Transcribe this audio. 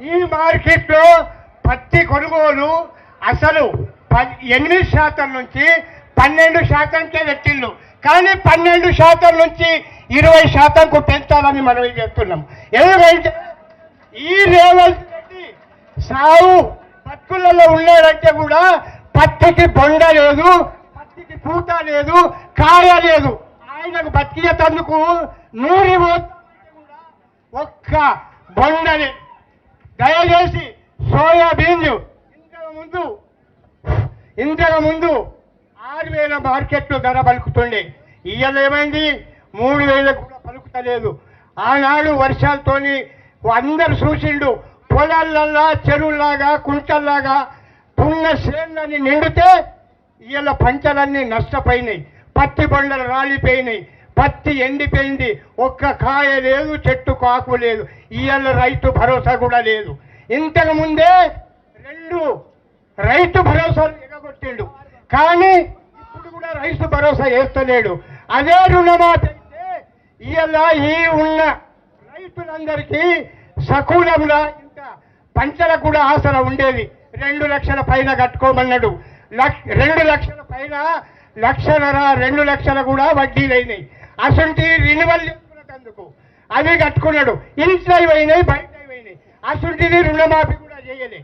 ఈ మార్కెట్లో పత్తి కొనుగోలు అసలు 8% నుంచి 12%కే పెట్టిండు. కానీ 12% నుంచి 20%కు పెంచాలని మనం చెప్తున్నాం. ఎందుకంటే ఈ రేవంత్ రెడ్డి సాగు బతుకులలో ఉన్నాడంటే కూడా పత్తికి బొండ లేదు, పత్తికి పూత లేదు, కాయ లేదు. ఆయనకు బతికేటందుకు నూరి ఒక్క బొండని దయచేసి సోయాబీన్ ఇంతకు ముందు 6,000 మార్కెట్లు ధర పలుకుతుండే. ఇవాళ ఏమైంది? 3,000 కూడా పలుకుతలేదు. ఆనాడు వర్షాలతోని అందరు చూసిండు, పొలాలల్లా చెరువులాగా కుంటల్లాగా పున్న చేనులన్నీ నిండితే ఇవాళ పంటలన్నీ నష్టపోయినాయి, పత్తి బండలు రాలిపోయినాయి, పత్తి ఎండిపోయింది, ఒక్క కాయ లేదు, చెట్టు కాకు లేదు. ఇవాళ రైతు భరోసా కూడా లేదు. ఇంతకు ముందే 2 రైతు భరోసాలు ఎగగొట్టిండు, కానీ ఇప్పుడు కూడా రైతు భరోసా వేస్తలేడు. అదే రుణమాఫీ అయితే ఇవాళ ఈ ఉన్న రైతులందరికీ సకూలంగా ఇంకా పంటలకు కూడా ఆసరా ఉండేది. 2 లక్షల పైన కట్టుకోమన్నాడు. 2 లక్షల పైన 1,50,000 2 లక్షలు కూడా వడ్డీలైనాయి. అసంటి రినివల్ చేసుకున్నందుకు అవి కట్టుకున్నాడు. ఇంట్లో అయినాయి, బయట అయినాయి. అసంటిది రుణమాఫీ కూడా చేయలే.